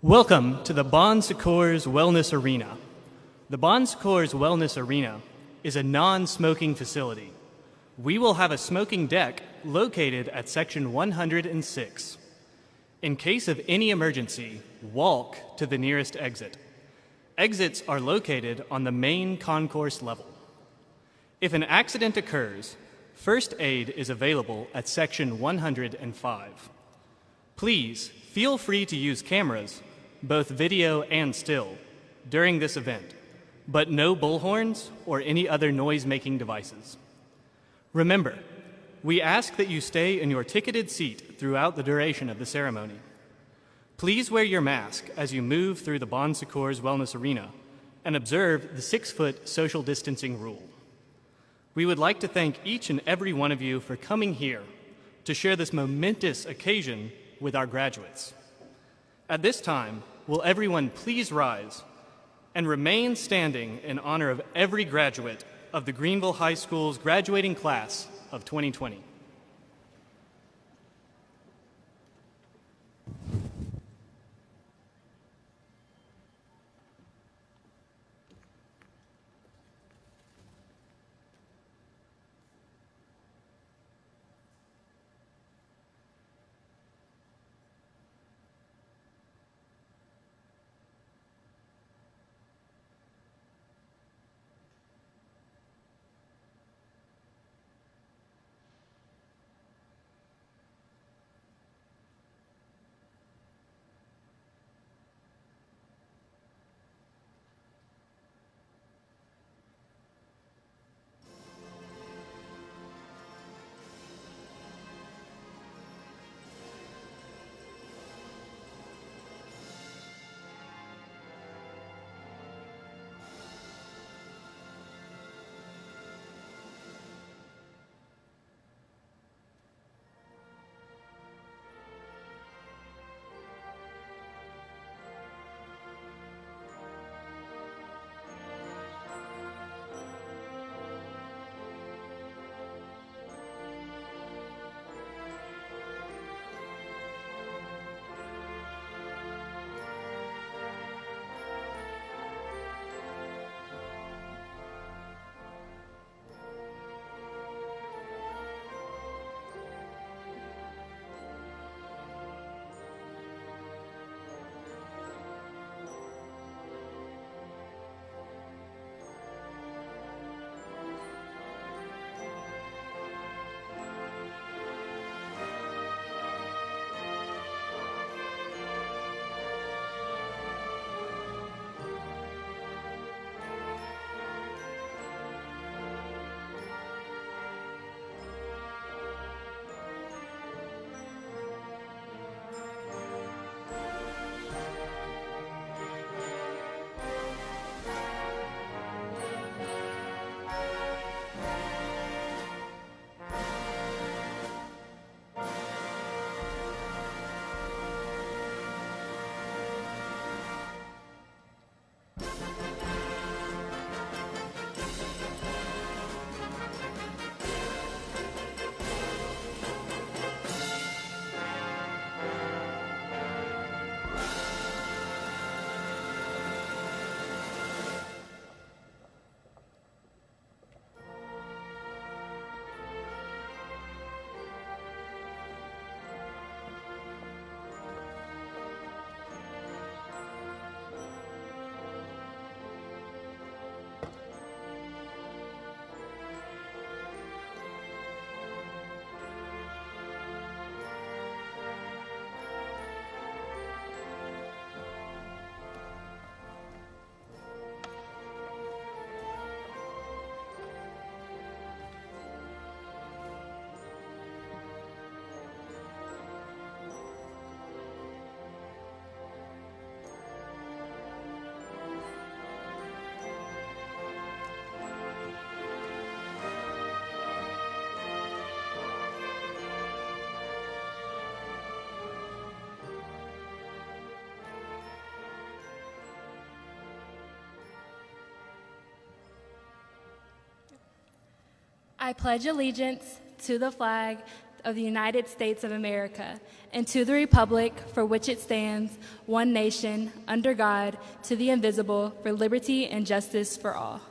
Welcome to the Bon Secours Wellness Arena. The Bon Secours Wellness Arena is a non-smoking facility. We will have a smoking deck located at section 106. In case of any emergency, walk to the nearest exit. Exits are located on the main concourse level. If an accident occurs, first aid is available at section 105. Please feel free to use cameras, both video and still, during this event, but no bullhorns or any other noise-making devices. Remember, we ask that you stay in your ticketed seat throughout the duration of the ceremony. Please wear your mask as you move through the Bon Secours Wellness Arena and observe the 6-foot social distancing rule. We would like to thank each and every one of you for coming here to share this momentous occasion with our graduates. At this time, will everyone please rise and remain standing in honor of every graduate of the Greenville High School's graduating class of 2020. I pledge allegiance to the flag of the United States of America, and to the republic for which it stands, one nation, under God, to the invisible, for liberty and justice for all.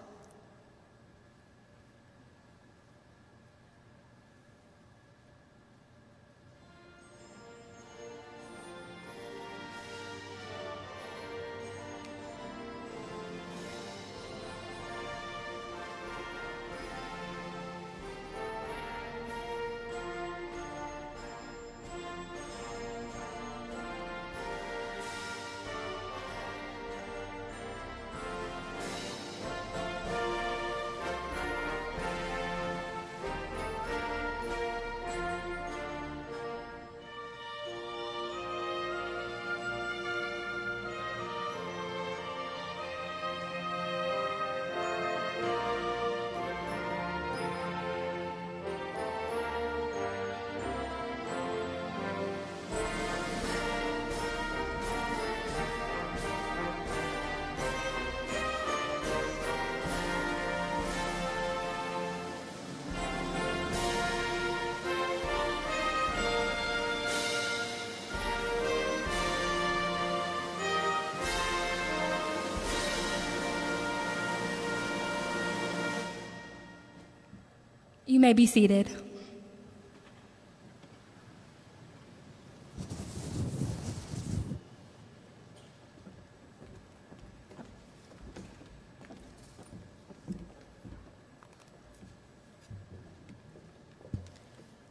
You may be seated.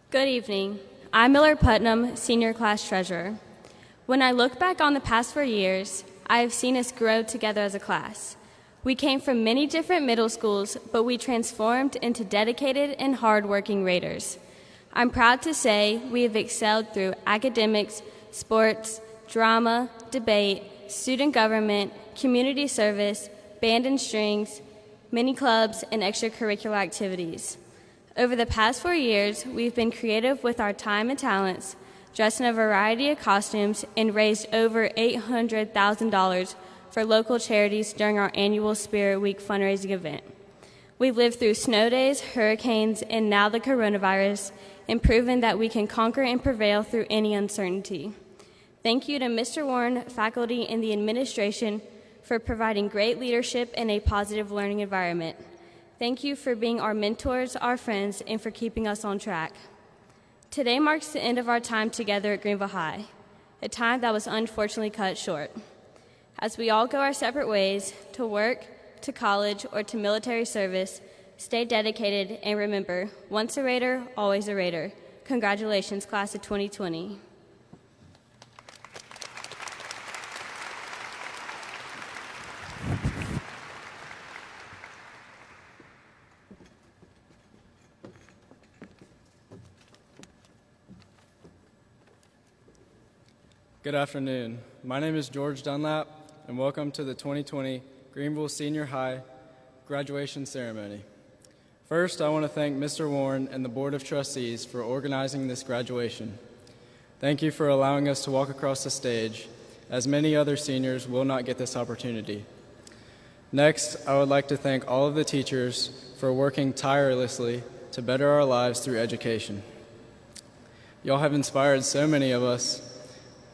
Good evening. I'm Millard Putnam, Senior Class Treasurer. When I look back on the past 4 years, I have seen us grow together as a class. We came from many different middle schools, but we transformed into dedicated and hardworking Raiders. I'm proud to say we have excelled through academics, sports, drama, debate, student government, community service, band and strings, mini clubs, and extracurricular activities. Over the past 4 years, we've been creative with our time and talents, dressed in a variety of costumes, and raised over $800,000 for local charities during our annual Spirit Week fundraising event. We've lived through snow days, hurricanes, and now the coronavirus, and proven that we can conquer and prevail through any uncertainty. Thank you to Mr. Warren, faculty, and the administration for providing great leadership and a positive learning environment. Thank you for being our mentors, our friends, and for keeping us on track. Today marks the end of our time together at Greenville High, a time that was unfortunately cut short. As we all go our separate ways to work, to college, or to military service, stay dedicated and remember, once a Raider, always a Raider. Congratulations, class of 2020. Good afternoon. My name is George Dunlap, and welcome to the 2020 Greenville Senior High graduation ceremony. First, I want to thank Mr. Warren and the Board of Trustees for organizing this graduation. Thank you for allowing us to walk across the stage, as many other seniors will not get this opportunity. Next, I would like to thank all of the teachers for working tirelessly to better our lives through education. Y'all have inspired so many of us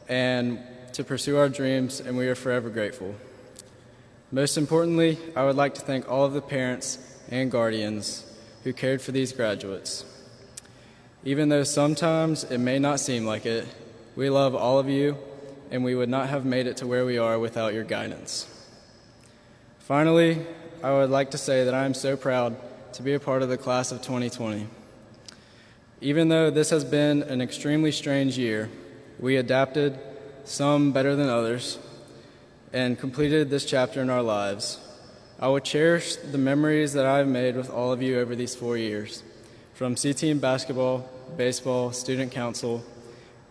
and to pursue our dreams, and we are forever grateful. Most importantly, I would like to thank all of the parents and guardians who cared for these graduates. Even though sometimes it may not seem like it, we love all of you, and we would not have made it to where we are without your guidance. Finally, I would like to say that I am so proud to be a part of the class of 2020. Even though this has been an extremely strange year, we adapted, some better than others, and completed this chapter in our lives. I will cherish the memories that I have made with all of you over these 4 years, from C-Team basketball, baseball, student council,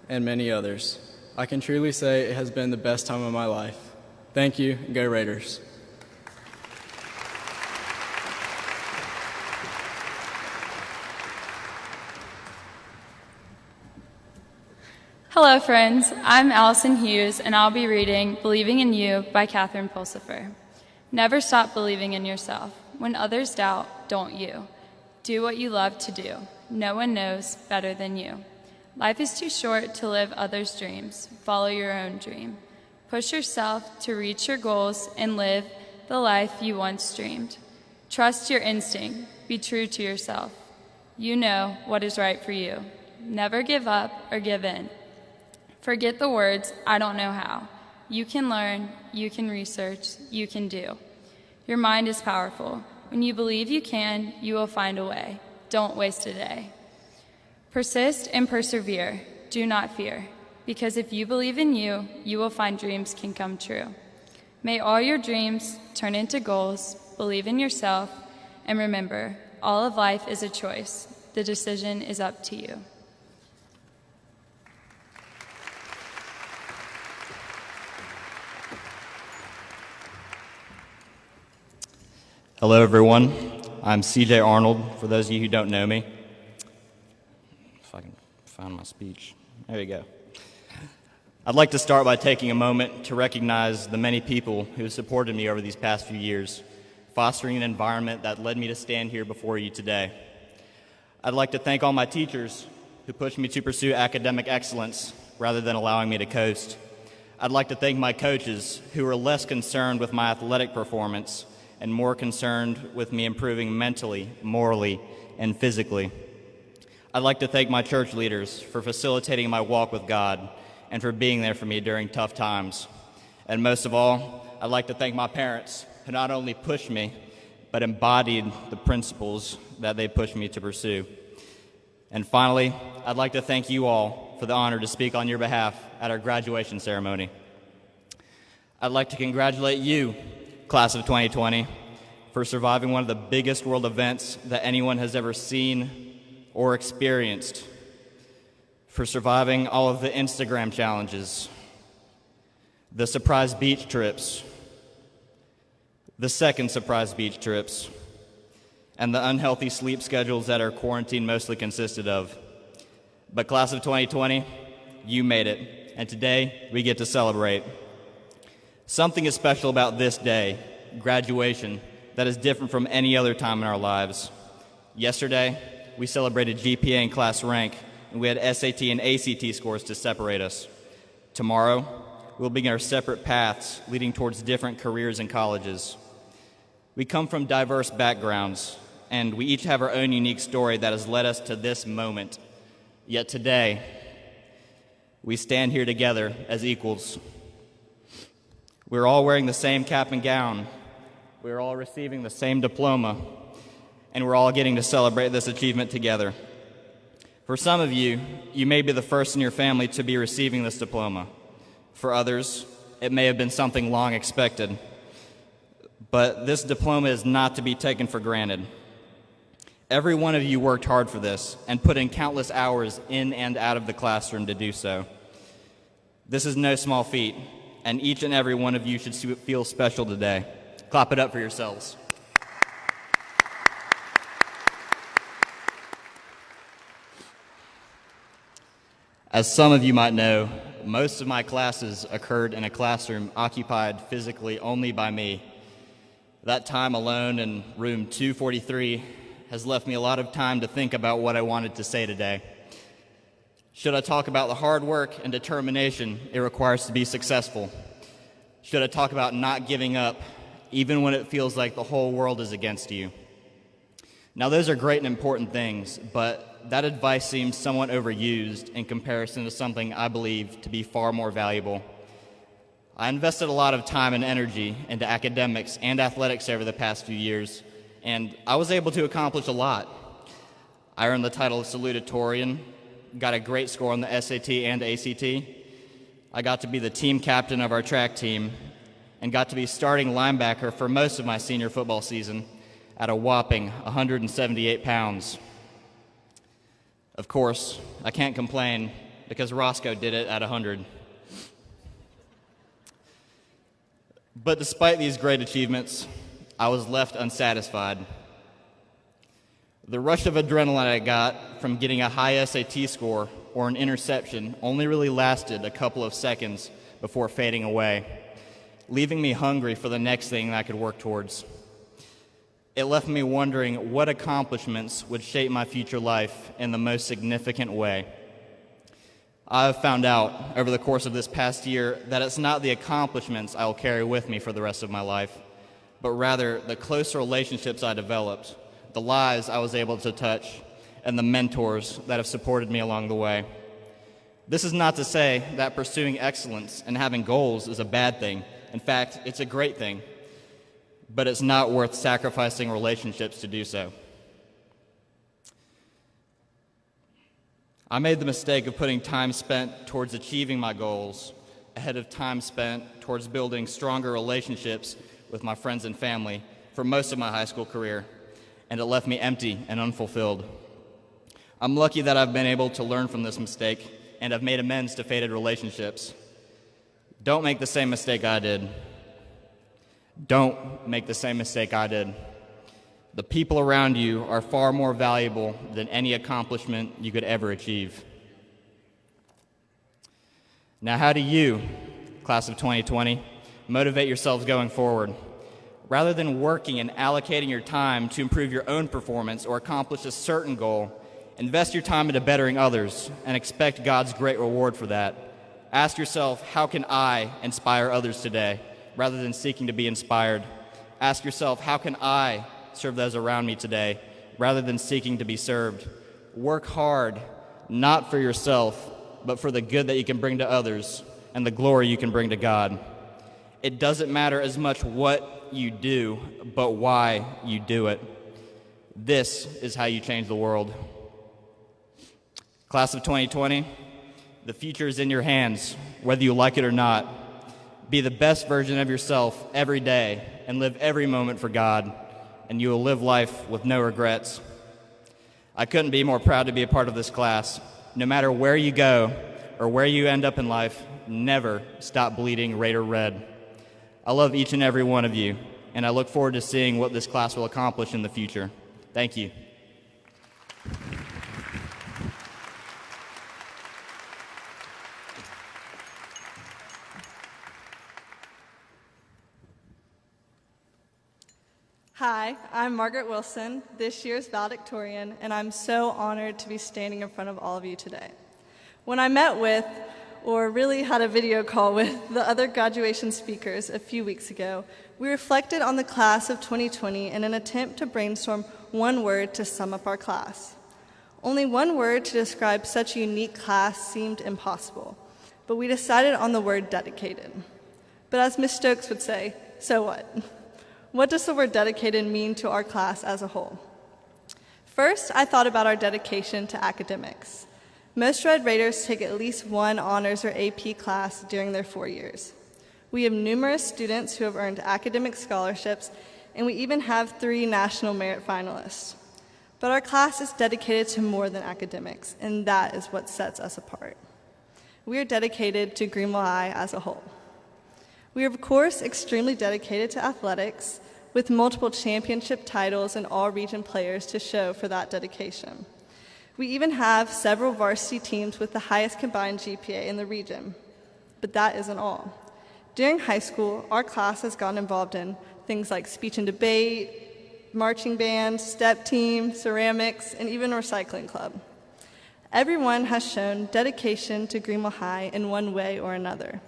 and many others. I can truly say it has been the best time of my life. Thank you, and go Raiders. Hello, friends. I'm Allison Hughes, and I'll be reading Believing in You by Catherine Pulsifer. Never stop believing in yourself. When others doubt, don't you. Do what you love to do. No one knows better than you. Life is too short to live others' dreams. Follow your own dream. Push yourself to reach your goals and live the life you once dreamed. Trust your instinct. Be true to yourself. You know what is right for you. Never give up or give in. Forget the words, I don't know how. You can learn, you can research, you can do. Your mind is powerful. When you believe you can, you will find a way. Don't waste a day. Persist and persevere. Do not fear. Because if you believe in you, you will find dreams can come true. May all your dreams turn into goals. Believe in yourself. And remember, all of life is a choice. The decision is up to you. Hello, everyone. I'm CJ Arnold, for those of you who don't know me. If I can find my speech. There you go. I'd like to start by taking a moment to recognize the many people who have supported me over these past few years, fostering an environment that led me to stand here before you today. I'd like to thank all my teachers who pushed me to pursue academic excellence rather than allowing me to coast. I'd like to thank my coaches who were less concerned with my athletic performance and more concerned with me improving mentally, morally, and physically. I'd like to thank my church leaders for facilitating my walk with God and for being there for me during tough times. And most of all, I'd like to thank my parents who not only pushed me, but embodied the principles that they pushed me to pursue. And finally, I'd like to thank you all for the honor to speak on your behalf at our graduation ceremony. I'd like to congratulate you, Class of 2020, for surviving one of the biggest world events that anyone has ever seen or experienced, for surviving all of the Instagram challenges, the surprise beach trips, the second surprise beach trips, and the unhealthy sleep schedules that our quarantine mostly consisted of. But Class of 2020, you made it, and today we get to celebrate. Something is special about this day, graduation, that is different from any other time in our lives. Yesterday, we celebrated GPA and class rank, and we had SAT and ACT scores to separate us. Tomorrow, we'll begin our separate paths leading towards different careers and colleges. We come from diverse backgrounds, and we each have our own unique story that has led us to this moment. Yet today, we stand here together as equals. We're all wearing the same cap and gown. We're all receiving the same diploma. And we're all getting to celebrate this achievement together. For some of you, you may be the first in your family to be receiving this diploma. For others, it may have been something long expected. But this diploma is not to be taken for granted. Every one of you worked hard for this and put in countless hours in and out of the classroom to do so. This is no small feat. And each and every one of you should feel special today. Clap it up for yourselves. As some of you might know, most of my classes occurred in a classroom occupied physically only by me. That time alone in room 243 has left me a lot of time to think about what I wanted to say today. Should I talk about the hard work and determination it requires to be successful? Should I talk about not giving up, even when it feels like the whole world is against you? Now, those are great and important things, but that advice seems somewhat overused in comparison to something I believe to be far more valuable. I invested a lot of time and energy into academics and athletics over the past few years, and I was able to accomplish a lot. I earned the title of Salutatorian, got a great score on the SAT and ACT. I got to be the team captain of our track team and got to be starting linebacker for most of my senior football season at a whopping 178 pounds. Of course, I can't complain because Roscoe did it at 100. But despite these great achievements, I was left unsatisfied. The rush of adrenaline I got from getting a high SAT score or an interception only really lasted a couple of seconds before fading away, leaving me hungry for the next thing I could work towards. It left me wondering what accomplishments would shape my future life in the most significant way. I have found out over the course of this past year that it's not the accomplishments I will carry with me for the rest of my life, but rather the close relationships I developed, the lives I was able to touch, and the mentors that have supported me along the way. This is not to say that pursuing excellence and having goals is a bad thing. In fact, it's a great thing, but it's not worth sacrificing relationships to do so. I made the mistake of putting time spent towards achieving my goals ahead of time spent towards building stronger relationships with my friends and family for most of my high school career, and it left me empty and unfulfilled. I'm lucky that I've been able to learn from this mistake and have made amends to faded relationships. Don't make the same mistake I did. Don't make the same mistake I did. The people around you are far more valuable than any accomplishment you could ever achieve. Now, how do you, class of 2020, motivate yourselves going forward? Rather than working and allocating your time to improve your own performance or accomplish a certain goal, invest your time into bettering others and expect God's great reward for that. Ask yourself, how can I inspire others today, rather than seeking to be inspired? Ask yourself, how can I serve those around me today, rather than seeking to be served? Work hard, not for yourself, but for the good that you can bring to others and the glory you can bring to God. It doesn't matter as much what you do, but why you do it. This is how you change the world. Class of 2020, the future is in your hands, whether you like it or not. Be the best version of yourself every day and live every moment for God, and you will live life with no regrets. I couldn't be more proud to be a part of this class. No matter where you go or where you end up in life, never stop bleeding Raider red. I love each and every one of you, and I look forward to seeing what this class will accomplish in the future. Thank you. Hi, I'm Margaret Wilson, this year's valedictorian, and I'm so honored to be standing in front of all of you today. When I met with, or really had a video call with, the other graduation speakers a few weeks ago, we reflected on the class of 2020 in an attempt to brainstorm one word to sum up our class. Only one word to describe such a unique class seemed impossible, but we decided on the word dedicated. But as Ms. Stokes would say, so what? What does the word dedicated mean to our class as a whole? First, I thought about our dedication to academics. Most Red Raiders take at least one honors or AP class during their 4 years. We have numerous students who have earned academic scholarships, and we even have 3 national merit finalists. But our class is dedicated to more than academics, and that is what sets us apart. We are dedicated to Greenville High as a whole. We are, of course, extremely dedicated to athletics, with multiple championship titles and all-region players to show for that dedication. We even have several varsity teams with the highest combined GPA in the region. But that isn't all. During high school, our class has gotten involved in things like speech and debate, marching band, step team, ceramics, and even a recycling club. Everyone has shown dedication to Greenville High in one way or another.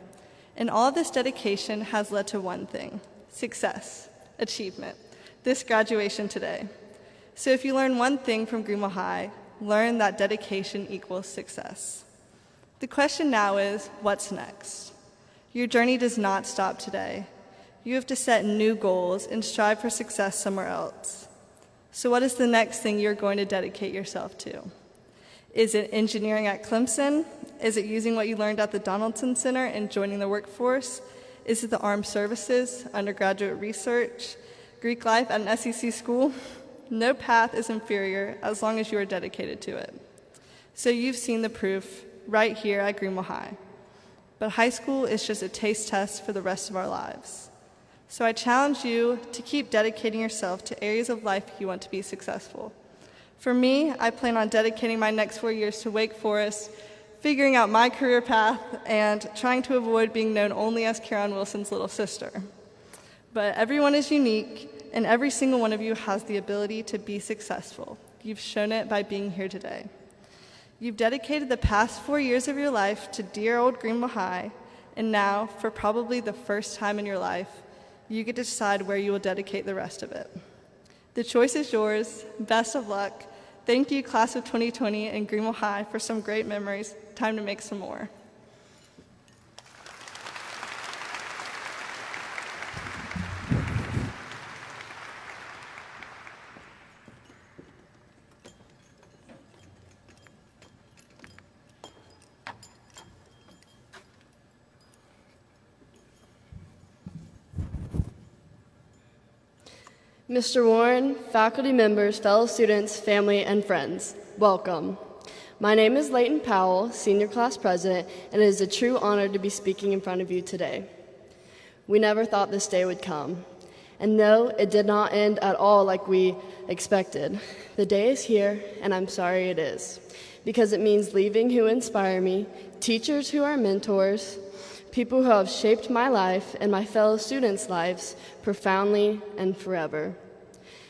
And all of this dedication has led to one thing: success, achievement, this graduation today. So if you learn one thing from Greenville High, learn that dedication equals success. The question now is, what's next? Your journey does not stop today. You have to set new goals and strive for success somewhere else. So what is the next thing you're going to dedicate yourself to? Is it engineering at Clemson? Is it using what you learned at the Donaldson Center and joining the workforce? Is it the armed services, undergraduate research, Greek life at an SEC school? No path is inferior as long as you are dedicated to it. So you've seen the proof right here at Greenville High. But high school is just a taste test for the rest of our lives. So I challenge you to keep dedicating yourself to areas of life you want to be successful. For me, I plan on dedicating my next 4 years to Wake Forest, figuring out my career path, and trying to avoid being known only as Karen Wilson's little sister. But everyone is unique, and every single one of you has the ability to be successful. You've shown it by being here today. You've dedicated the past 4 years of your life to dear old Greenville High, and now, for probably the first time in your life, you get to decide where you will dedicate the rest of it. The choice is yours. Best of luck. Thank you, class of 2020 and Greenville High, for some great memories. Time to make some more. Mr. Warren, faculty members, fellow students, family, and friends, welcome. My name is Leighton Powell, senior class president, and it is a true honor to be speaking in front of you today. We never thought this day would come. And no, it did not end at all like we expected. The day is here, and I'm sorry it is, because it means leaving who inspire me, teachers who are mentors, people who have shaped my life and my fellow students' lives profoundly and forever.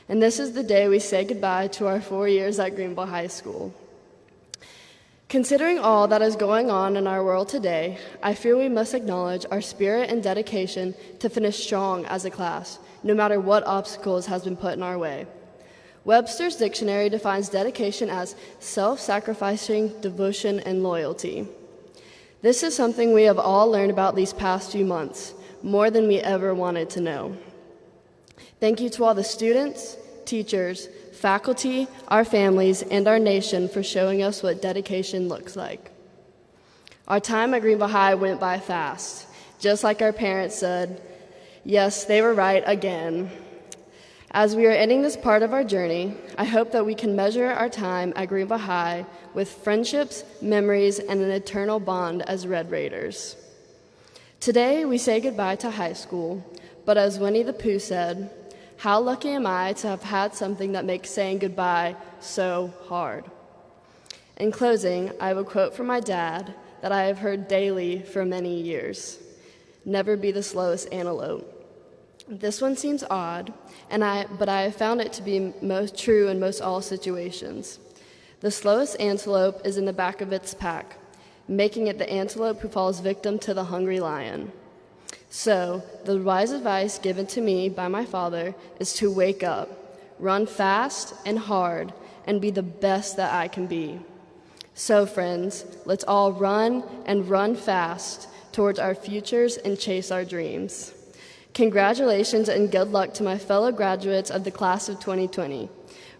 And this is the day we say goodbye to our 4 years at Greenville High School. Considering all that is going on in our world today, I feel we must acknowledge our spirit and dedication to finish strong as a class, no matter what obstacles has been put in our way. Webster's dictionary defines dedication as self-sacrificing devotion and loyalty. This is something we have all learned about these past few months, more than we ever wanted to know. Thank you to all the students, teachers, faculty, our families, and our nation for showing us what dedication looks like. Our time at Greenville High went by fast. Just like our parents said, yes, they were right again. As we are ending this part of our journey, I hope that we can measure our time at Greenville High with friendships, memories, and an eternal bond as Red Raiders. Today, we say goodbye to high school, but as Winnie the Pooh said, how lucky am I to have had something that makes saying goodbye so hard? In closing, I have a quote from my dad that I have heard daily for many years. Never be the slowest antelope. This one seems odd, but I have found it to be most true in most all situations. The slowest antelope is in the back of its pack, making it the antelope who falls victim to the hungry lion. So, the wise advice given to me by my father is to wake up, run fast and hard, and be the best that I can be. So, friends, let's all run and run fast towards our futures and chase our dreams. Congratulations and good luck to my fellow graduates of the class of 2020.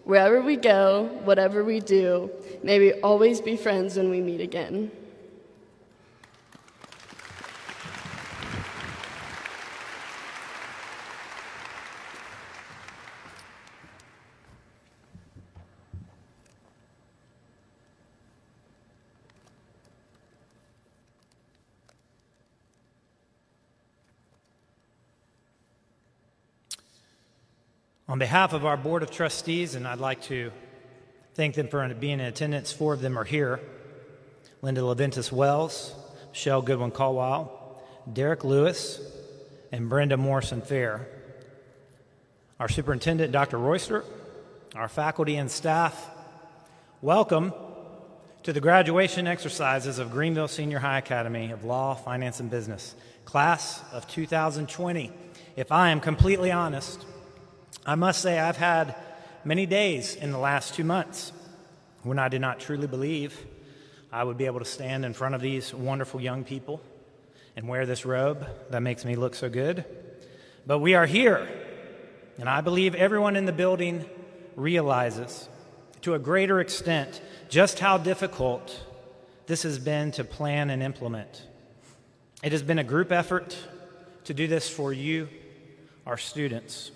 Wherever we go, whatever we do, may we always be friends when we meet again. On behalf of our Board of Trustees, and I'd like to thank them for being in attendance. 4 of them are here. Linda Leventis Wells, Michelle Goodwin Caldwell, Derek Lewis, and Brenda Morrison Fair. Our superintendent, Dr. Royster, our faculty and staff, welcome to the graduation exercises of Greenville Senior High Academy of Law, Finance, and Business, class of 2020. If I am completely honest, I must say I've had many days in the last 2 months when I did not truly believe I would be able to stand in front of these wonderful young people and wear this robe that makes me look so good. But we are here, and I believe everyone in the building realizes to a greater extent just how difficult this has been to plan and implement. It has been a group effort to do this for you, our students.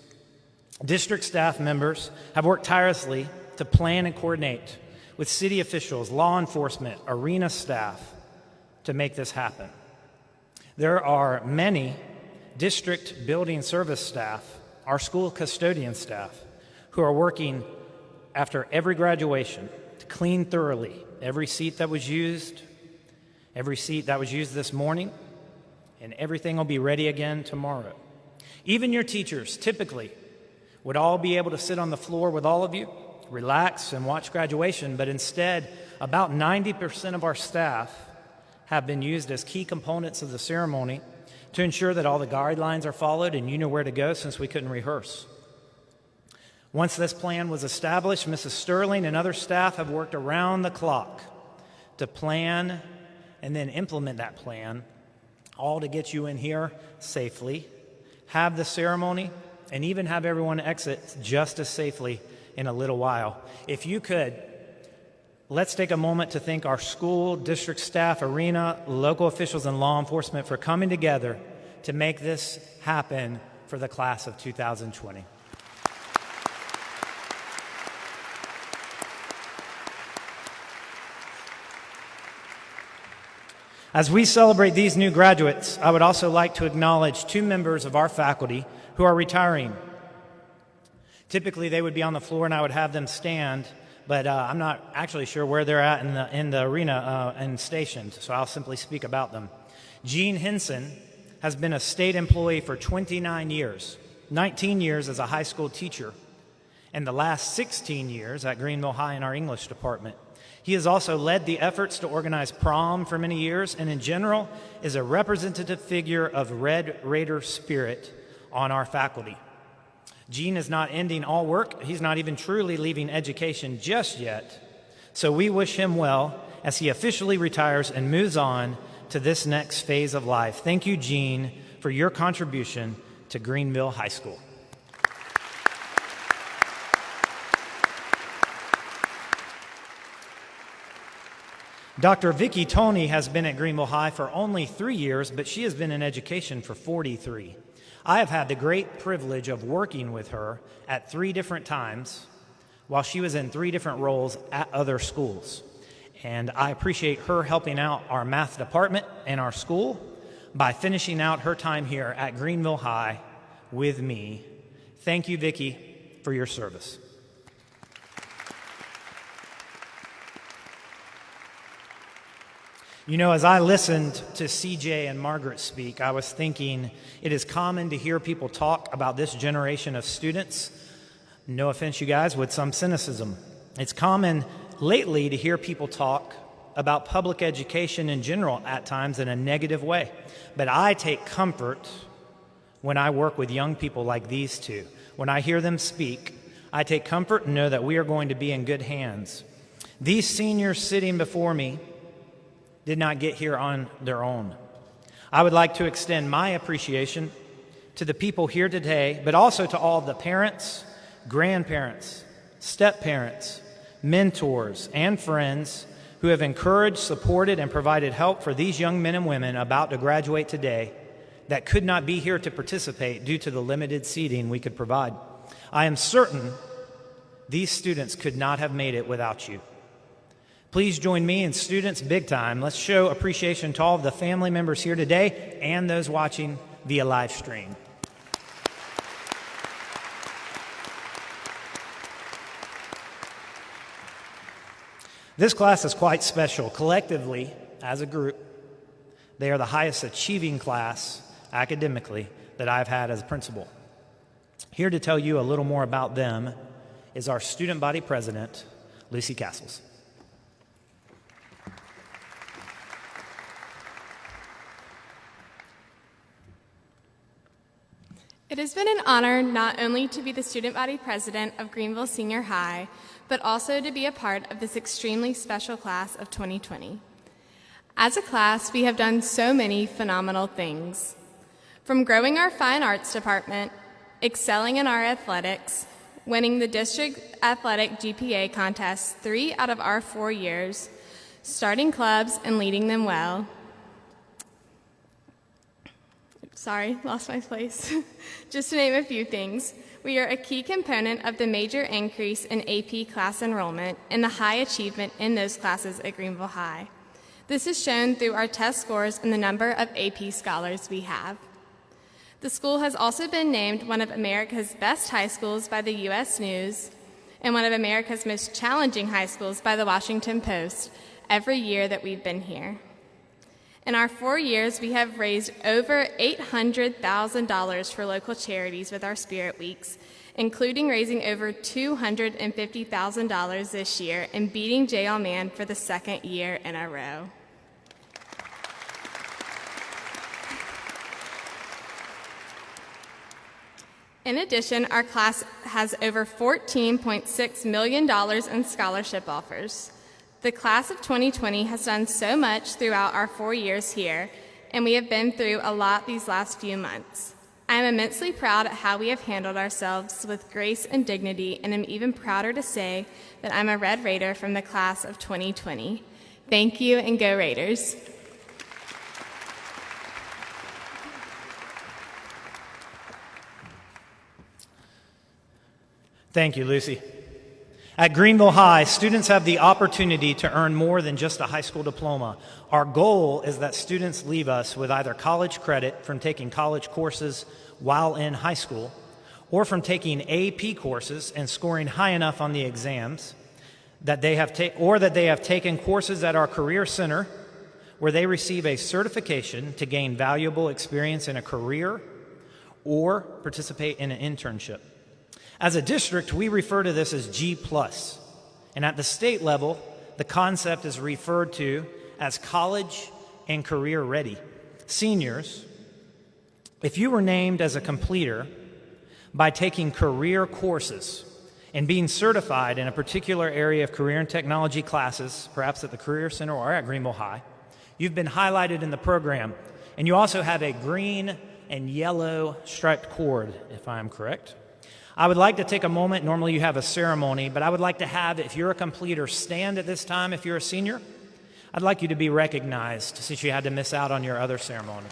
District staff members have worked tirelessly to plan and coordinate with city officials, law enforcement, arena staff to make this happen. There are many district building service staff, our school custodian staff, who are working after every graduation to clean thoroughly every seat that was used this morning, and everything will be ready again tomorrow. Even your teachers typically would all be able to sit on the floor with all of you, relax, and watch graduation, but instead, about 90% of our staff have been used as key components of the ceremony to ensure that all the guidelines are followed and you know where to go since we couldn't rehearse. Once this plan was established, Mrs. Sterling and other staff have worked around the clock to plan and then implement that plan, all to get you in here safely, have the ceremony, and even have everyone exit just as safely in a little while. If you could, let's take a moment to thank our school, district staff, arena, local officials, and law enforcement for coming together to make this happen for the class of 2020. As we celebrate these new graduates, I would also like to acknowledge 2 members of our faculty who are retiring. Typically, they would be on the floor and I would have them stand, but I'm not actually sure where they're at in the arena and stationed, so I'll simply speak about them. Gene Hinson has been a state employee for 29 years, 19 years as a high school teacher, and the last 16 years at Greenville High in our English department. He has also led the efforts to organize prom for many years, and in general is a representative figure of Red Raider spirit on our faculty. Gene is not ending all work. He's not even truly leaving education just yet. So we wish him well as he officially retires and moves on to this next phase of life. Thank you, Gene, for your contribution to Greenville High School. Dr. Vickie Tony has been at Greenville High for only 3 years, but she has been in education for 43. I have had the great privilege of working with her at 3 different times while she was in 3 different roles at other schools. And I appreciate her helping out our math department and our school by finishing out her time here at Greenville High with me. Thank you, Vickie, for your service. You know, as I listened to CJ and Margaret speak, I was thinking it is common to hear people talk about this generation of students, no offense, you guys, with some cynicism. It's common lately to hear people talk about public education in general at times in a negative way. But I take comfort when I work with young people like these two. When I hear them speak, I take comfort and know that we are going to be in good hands. These seniors sitting before me did not get here on their own. I would like to extend my appreciation to the people here today, but also to all the parents, grandparents, step-parents, mentors, and friends who have encouraged, supported, and provided help for these young men and women about to graduate today that could not be here to participate due to the limited seating we could provide. I am certain these students could not have made it without you. Please join me and students big time. Let's show appreciation to all of the family members here today and those watching via live stream. This class is quite special. Collectively, as a group, they are the highest achieving class academically that I've had as a principal. Here to tell you a little more about them is our student body president, Lucy Castles. It has been an honor not only to be the student body president of Greenville Senior High, but also to be a part of this extremely special class of 2020. As a class, we have done so many phenomenal things. From growing our fine arts department, excelling in our athletics, winning the district athletic GPA contest 3 out of our 4 years, starting clubs and leading them well. Sorry, lost my place. Just to name a few things, we are a key component of the major increase in AP class enrollment and the high achievement in those classes at Greenville High. This is shown through our test scores and the number of AP scholars we have. The school has also been named one of America's best high schools by the U.S. News and one of America's most challenging high schools by the Washington Post every year that we've been here. In our 4 years, we have raised over $800,000 for local charities with our Spirit Weeks including raising over $250,000 this year and beating J.L. Mann for the second year in a row. In addition, our class has over $14.6 million in scholarship offers. The class of 2020 has done so much throughout our 4 years here, and we have been through a lot these last few months. I am immensely proud at how we have handled ourselves with grace and dignity, and am even prouder to say that I'm a Red Raider from the class of 2020. Thank you, and go Raiders. Thank you, Lucy. At Greenville High, students have the opportunity to earn more than just a high school diploma. Our goal is that students leave us with either college credit from taking college courses while in high school, or from taking AP courses and scoring high enough on the exams that they have taken courses at our Career Center where they receive a certification to gain valuable experience in a career or participate in an internship. As a district, we refer to this as G+, and at the state level, the concept is referred to as college and career ready. Seniors, if you were named as a completer by taking career courses and being certified in a particular area of career and technology classes, perhaps at the Career Center or at Greenville High, you've been highlighted in the program, and you also have a green and yellow striped cord, if I'm correct. I would like to take a moment. Normally you have a ceremony, but I would like to have, if you're a completer, stand at this time. If you're a senior, I'd like you to be recognized since you had to miss out on your other ceremony.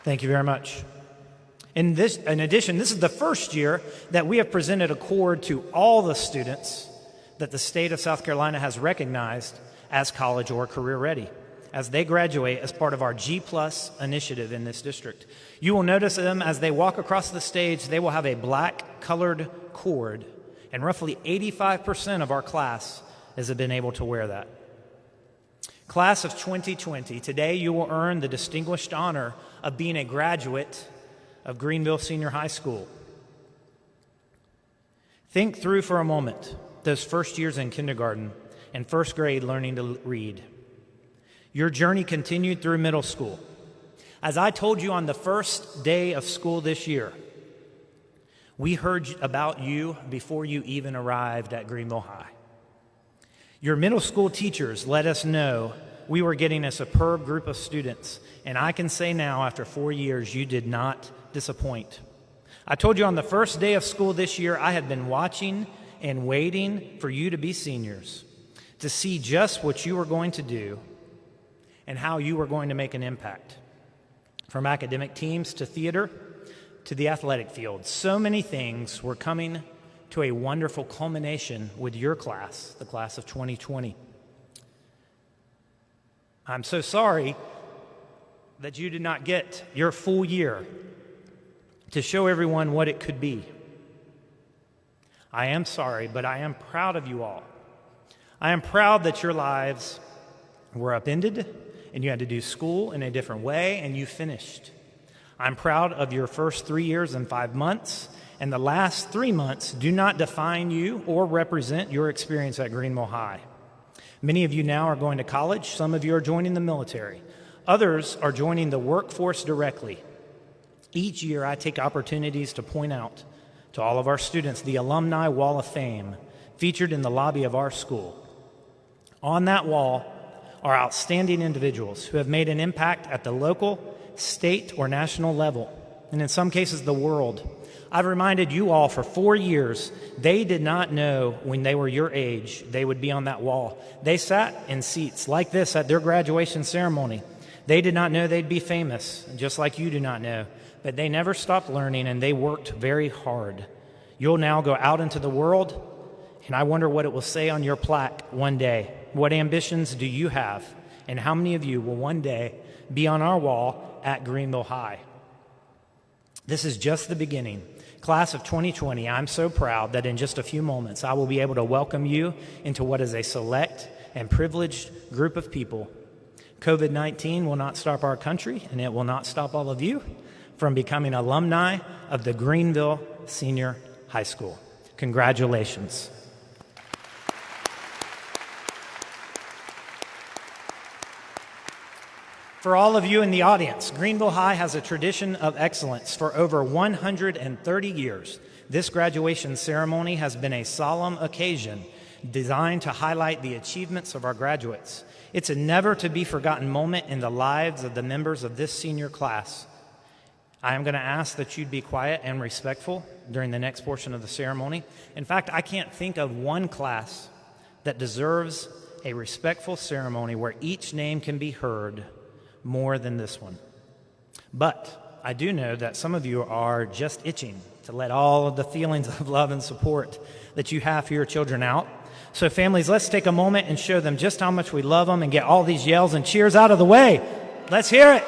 Thank you very much. In addition, this is the first year that we have presented a cord to all the students that the state of South Carolina has recognized as college or career ready as they graduate as part of our G+ initiative in this district. You will notice them as they walk across the stage. They will have a black colored cord, and roughly 85% of our class has been able to wear that. Class of 2020, today you will earn the distinguished honor of being a graduate of Greenville Senior High School. Think through for a moment those first years in kindergarten and first grade learning to read. Your journey continued through middle school. As I told you on the first day of school this year, we heard about you before you even arrived at Greenville High. Your middle school teachers let us know we were getting a superb group of students, and I can say now, after 4 years, you did not disappoint. I told you on the first day of school this year, I had been watching and waiting for you to be seniors, to see just what you were going to do and how you were going to make an impact. From academic teams to theater to the athletic field, so many things were coming to a wonderful culmination with your class, the class of 2020. I'm so sorry that you did not get your full year to show everyone what it could be. I am sorry, but I am proud of you all. I am proud that your lives were upended and you had to do school in a different way and you finished. I'm proud of your first 3 years and 5 months, and the last 3 months do not define you or represent your experience at Greenville High. Many of you now are going to college. Some of you are joining the military. Others are joining the workforce directly. Each year I take opportunities to point out to all of our students the Alumni Wall of Fame featured in the lobby of our school. On that wall are outstanding individuals who have made an impact at the local, state, or national level, and in some cases the world. I've reminded you all for 4 years, they did not know when they were your age they would be on that wall. They sat in seats like this at their graduation ceremony. They did not know they'd be famous, just like you do not know, but they never stopped learning and they worked very hard. You'll now go out into the world, and I wonder what it will say on your plaque one day. What ambitions do you have? And how many of you will one day be on our wall at Greenville High? This is just the beginning. Class of 2020, I'm so proud that in just a few moments I will be able to welcome you into what is a select and privileged group of people. COVID-19 will not stop our country, and it will not stop all of you from becoming alumni of the Greenville Senior High School. Congratulations. For all of you in the audience, Greenville High has a tradition of excellence for over 130 years. This graduation ceremony has been a solemn occasion designed to highlight the achievements of our graduates. It's a never-to-be-forgotten moment in the lives of the members of this senior class. I am going to ask that you'd be quiet and respectful during the next portion of the ceremony. In fact, I can't think of one class that deserves a respectful ceremony where each name can be heard more than this one. But I do know that some of you are just itching to let all of the feelings of love and support that you have for your children out. So families, let's take a moment and show them just how much we love them and get all these yells and cheers out of the way. Let's hear it.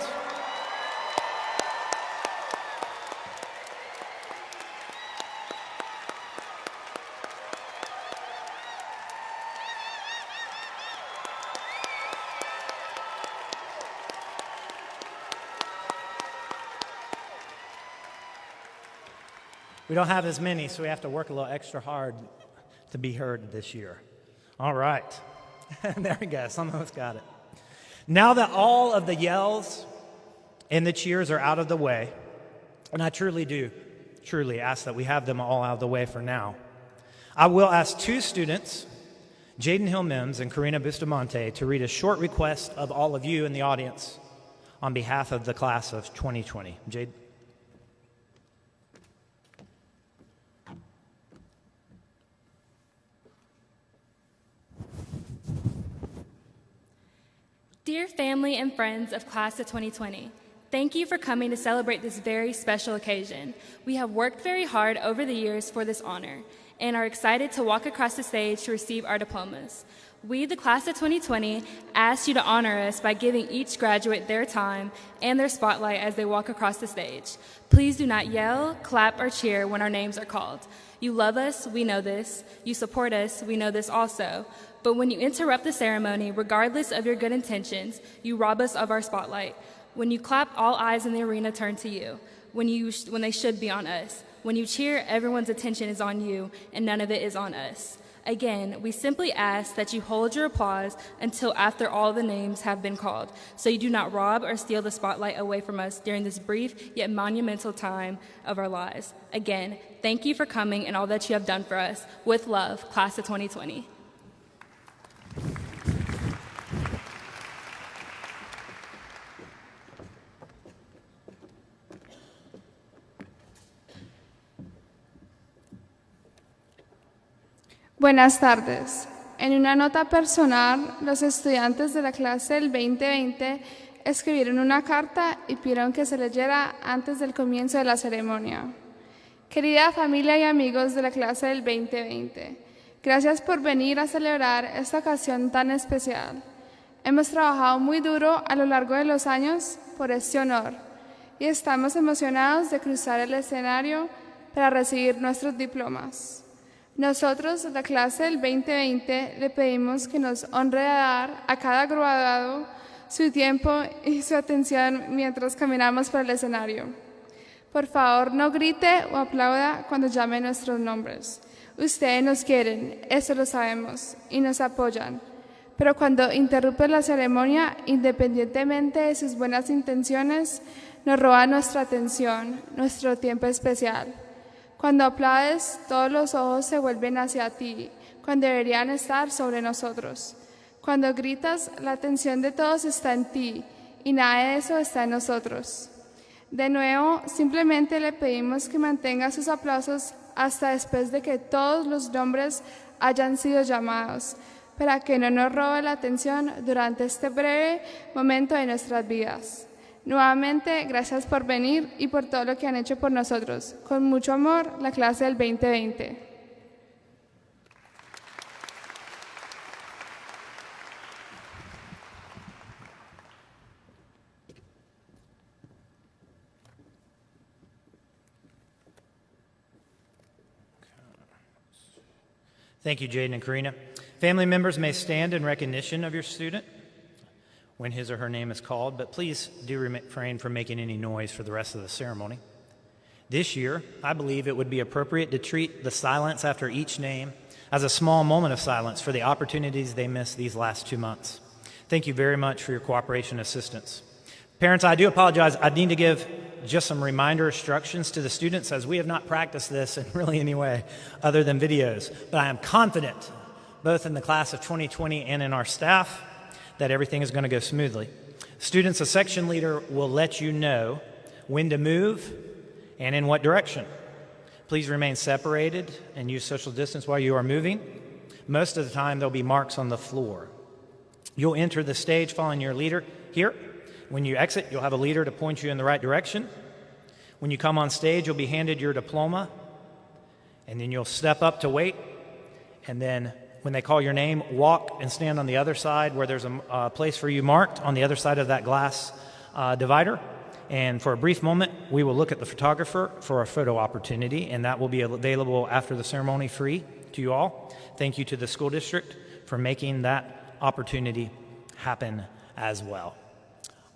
We don't have as many, so we have to work a little extra hard to be heard this year. All right. There we go. Some of us got it. Now that all of the yells and the cheers are out of the way, and I truly ask that we have them all out of the way for now, I will ask two students, Jaden Hill-Mims and Karina Bustamante, to read a short request of all of you in the audience on behalf of the class of 2020. Jade. Dear family and friends of Class of 2020, thank you for coming to celebrate this very special occasion. We have worked very hard over the years for this honor and are excited to walk across the stage to receive our diplomas. We, the Class of 2020, ask you to honor us by giving each graduate their time and their spotlight as they walk across the stage. Please do not yell, clap, or cheer when our names are called. You love us, we know this. You support us, we know this also. But when you interrupt the ceremony, regardless of your good intentions, you rob us of our spotlight. When you clap, all eyes in the arena turn to you, when they should be on us. When you cheer, everyone's attention is on you, and none of it is on us. Again, we simply ask that you hold your applause until after all the names have been called, so you do not rob or steal the spotlight away from us during this brief yet monumental time of our lives. Again, thank you for coming and all that you have done for us. With love, Class of 2020. Buenas tardes. En una nota personal, los estudiantes de la clase del 2020 escribieron una carta y pidieron que se leyera antes del comienzo de la ceremonia. Querida familia y amigos de la clase del 2020, gracias por venir a celebrar esta ocasión tan especial. Hemos trabajado muy duro a lo largo de los años por este honor y estamos emocionados de cruzar el escenario para recibir nuestros diplomas. Nosotros, la clase del 2020, le pedimos que nos honre a dar a cada graduado su tiempo y su atención mientras caminamos por el escenario. Por favor, no grite o aplauda cuando llame nuestros nombres. Ustedes nos quieren, eso lo sabemos, y nos apoyan. Pero cuando interrumpe la ceremonia, independientemente de sus buenas intenciones, nos roba nuestra atención, nuestro tiempo especial. Cuando aplaudes, todos los ojos se vuelven hacia ti, cuando deberían estar sobre nosotros. Cuando gritas, la atención de todos está en ti, y nada de eso está en nosotros. De nuevo, simplemente le pedimos que mantenga sus aplausos hasta después de que todos los nombres hayan sido llamados, para que no nos robe la atención durante este breve momento de nuestras vidas. Nuevamente, gracias por venir y por todo lo que han hecho por nosotros. Con mucho amor, la clase del 2020. Thank you, Jaden and Karina. Family members may stand in recognition of your student when his or her name is called, but please do refrain from making any noise for the rest of the ceremony. This year, I believe it would be appropriate to treat the silence after each name as a small moment of silence for the opportunities they missed these last 2 months. Thank you very much for your cooperation and assistance. Parents, I do apologize. I need to give just some reminder instructions to the students, as we have not practiced this in really any way other than videos. But I am confident, both in the class of 2020 and in our staff, that everything is going to go smoothly. Students, a section leader will let you know when to move and in what direction. Please remain separated and use social distance while you are moving. Most of the time, there'll be marks on the floor. You'll enter the stage following your leader here. When you exit, you'll have a leader to point you in the right direction. When you come on stage, you'll be handed your diploma, and then you'll step up to wait. And then when they call your name, walk and stand on the other side where there's a place for you marked on the other side of that glass divider. And for a brief moment, we will look at the photographer for a photo opportunity, and that will be available after the ceremony, free to you all. Thank you to the school district for making that opportunity happen as well.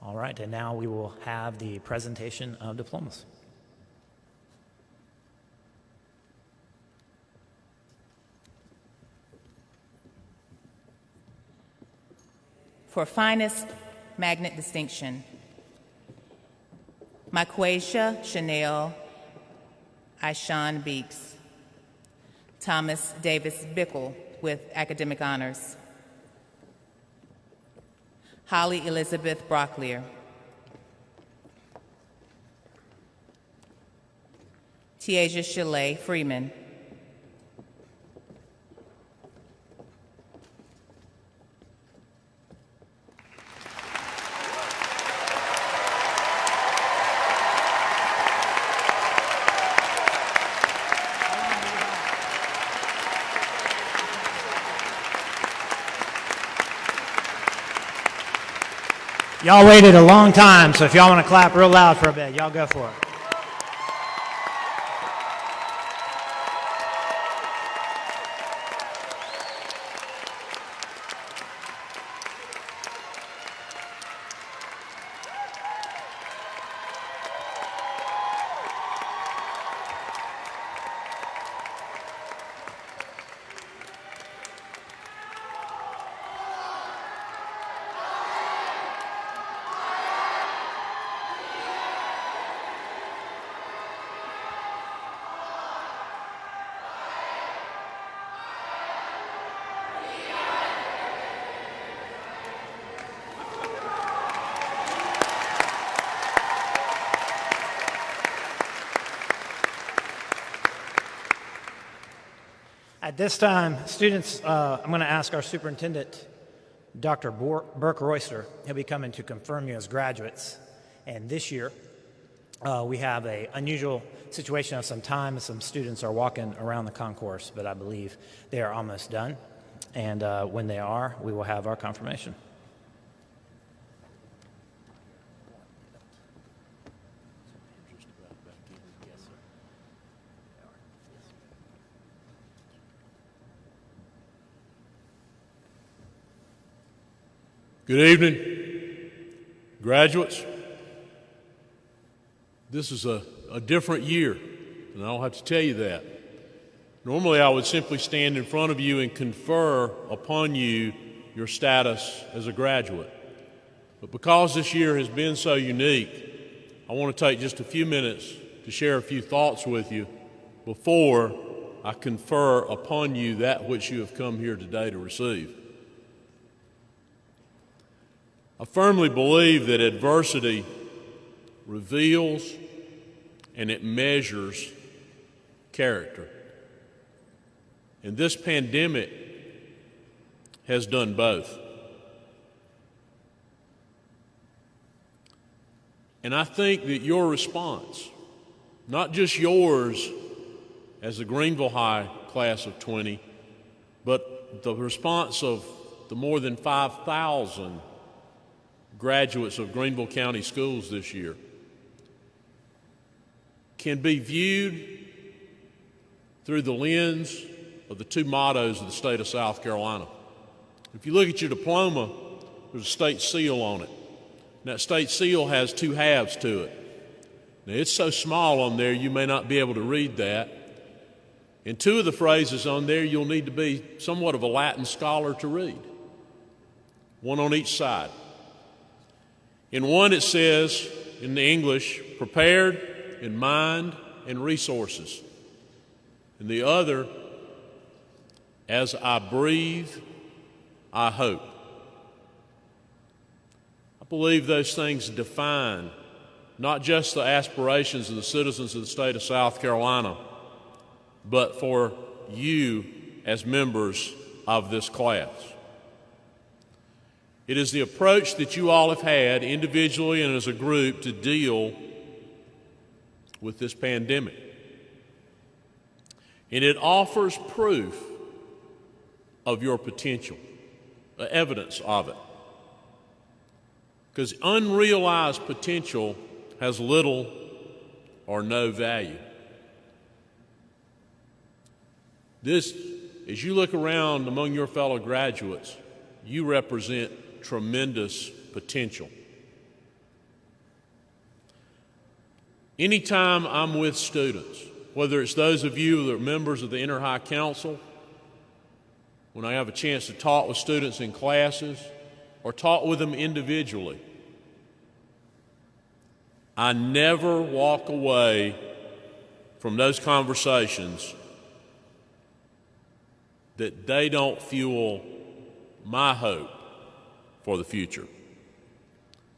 All right, and now we will have the presentation of diplomas. For finest magnet distinction, Maquasia Chanel Aishan Beeks, Thomas Davis Bickle with academic honors, Holly Elizabeth Brocklear, Tiaja Chalet Freeman, Y'all waited a long time, so if y'all want to clap real loud for a bit, y'all go for it. At this time, students, I'm going to ask our superintendent, Dr. Burke Royster. He'll be coming to confirm you as graduates. And this year, we have an unusual situation of some time. Some students are walking around the concourse, but I believe they are almost done. And when they are, we will have our confirmation. Good evening, graduates. This is a different year, and I don't have to tell you that. Normally, I would simply stand in front of you and confer upon you your status as a graduate. But because this year has been so unique, I want to take just a few minutes to share a few thoughts with you before I confer upon you that which you have come here today to receive. I firmly believe that adversity reveals and it measures character. And this pandemic has done both. And I think that your response, not just yours as the Greenville High class of 20, but the response of the more than 5,000 graduates of Greenville County schools this year, can be viewed through the lens of the two mottos of the state of South Carolina. If you look at your diploma, there's a state seal on it. And that state seal has two halves to it. Now, it's so small on there you may not be able to read that. And two of the phrases on there you'll need to be somewhat of a Latin scholar to read, one on each side. In one it says, in the English, prepared in mind and resources. In the other, as I breathe, I hope. I believe those things define not just the aspirations of the citizens of the state of South Carolina, but for you as members of this class. It is the approach that you all have had individually and as a group to deal with this pandemic. And it offers proof of your potential, the evidence of it. Because unrealized potential has little or no value. This, as you look around among your fellow graduates, you represent tremendous potential. Anytime I'm with students, whether it's those of you that are members of the Inter-High Council, when I have a chance to talk with students in classes, or talk with them individually, I never walk away from those conversations that they don't fuel my hope for the future.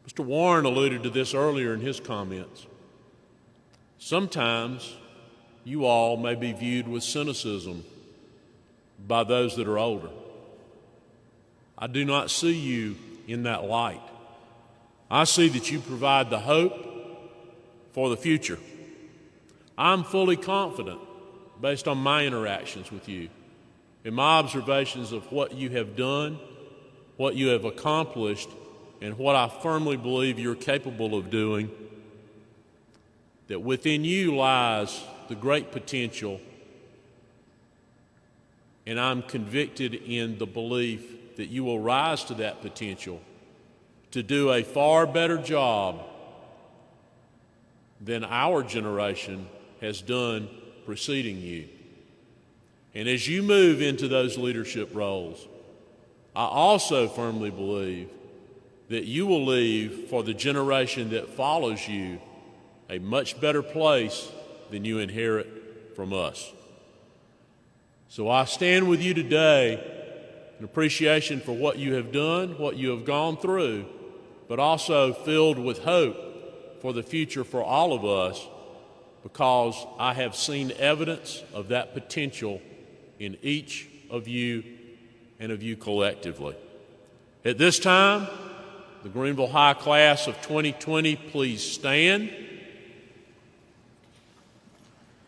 Mr. Warren alluded to this earlier in his comments. Sometimes you all may be viewed with cynicism by those that are older. I do not see you in that light. I see that you provide the hope for the future. I'm fully confident, based on my interactions with you, in my observations of what you have done, what you have accomplished, and what I firmly believe you're capable of doing, that within you lies the great potential, and I'm convicted in the belief that you will rise to that potential to do a far better job than our generation has done preceding you. And as you move into those leadership roles, I also firmly believe that you will leave for the generation that follows you a much better place than you inherit from us. So I stand with you today in appreciation for what you have done, what you have gone through, but also filled with hope for the future for all of us, because I have seen evidence of that potential in each of you and of you collectively. At this time, the Greenville High Class of 2020, please stand.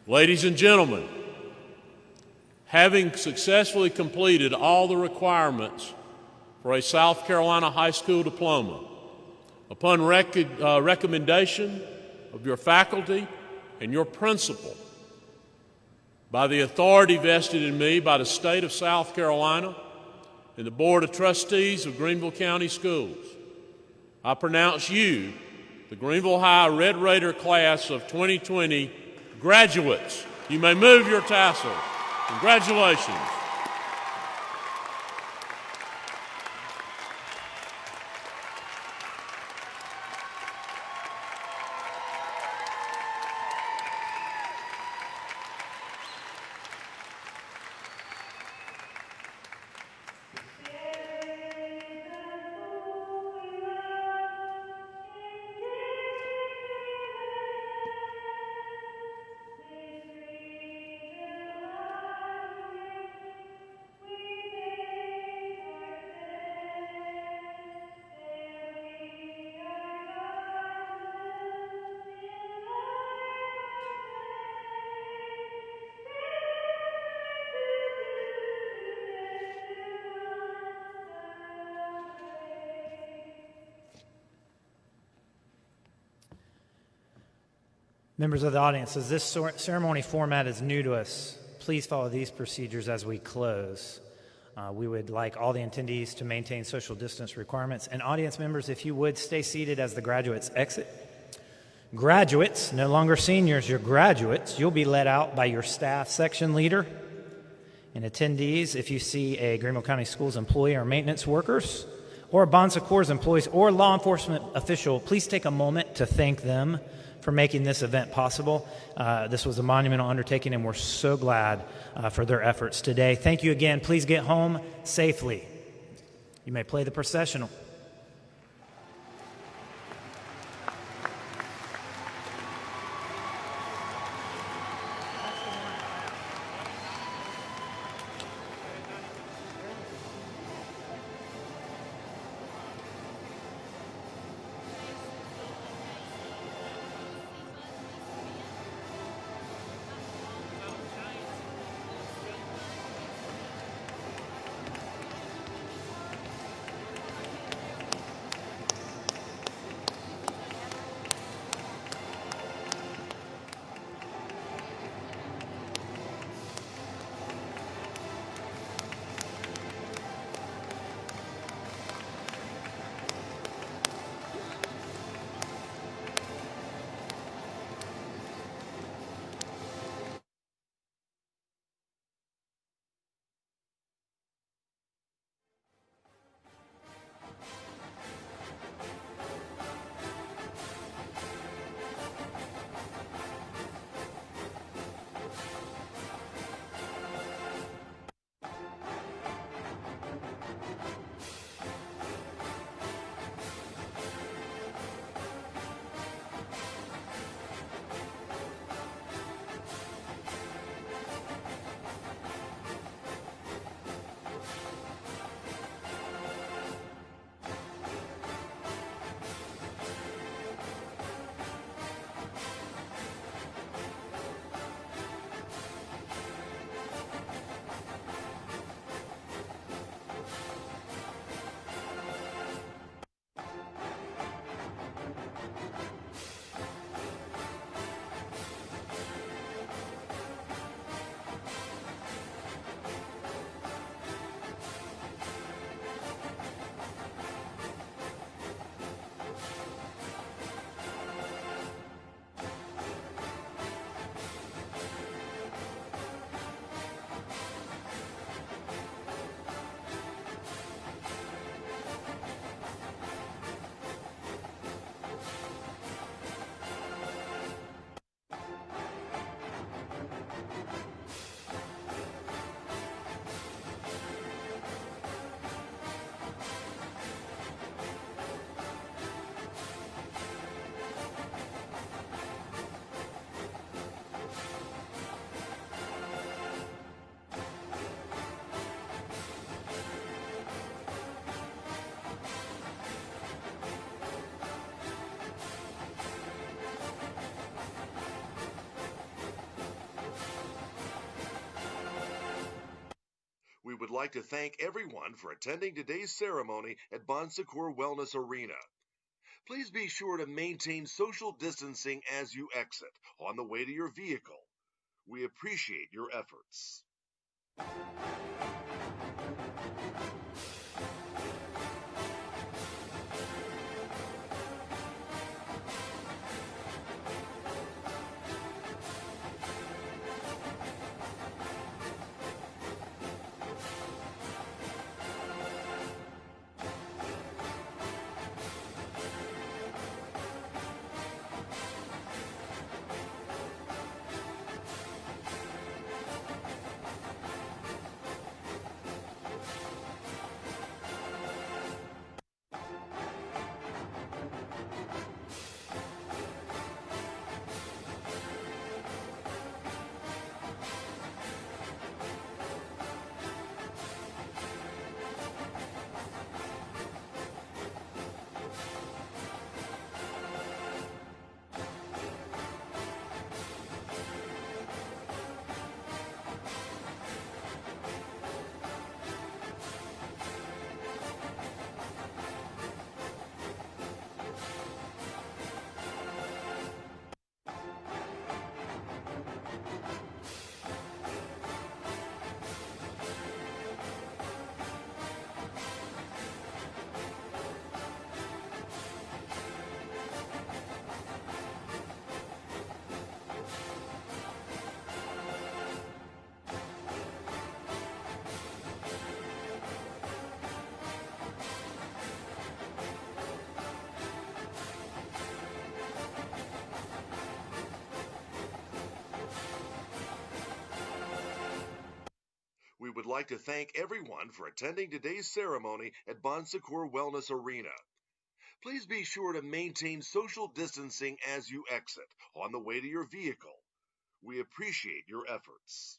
Ladies and gentlemen, having successfully completed all the requirements for a South Carolina high school diploma, upon recommendation of your faculty and your principal, by the authority vested in me by the state of South Carolina and the Board of Trustees of Greenville County Schools, I pronounce you, the Greenville High Red Raider Class of 2020, graduates. You may move your tassels. Congratulations. Members of the audience, as this ceremony format is new to us, please follow these procedures as we close. We would like all the attendees to maintain social distance requirements. And audience members, if you would, stay seated as the graduates exit. Graduates, no longer seniors, you're graduates. You'll be let out by your staff section leader. And attendees, if you see a Greenville County Schools employee or maintenance workers, or a Bon Secours employees or law enforcement official, please take a moment to thank them for making this event possible. This was a monumental undertaking, and we're so glad for their efforts today. Thank you again. Please get home safely. You may play the processional. We would like to thank everyone for attending today's ceremony at Bon Secours Wellness Arena. Please be sure to maintain social distancing as you exit on the way to your vehicle. We appreciate your efforts. like to thank everyone for attending today's ceremony at Bon Secours Wellness Arena. Please be sure to maintain social distancing as you exit on the way to your vehicle. We appreciate your efforts.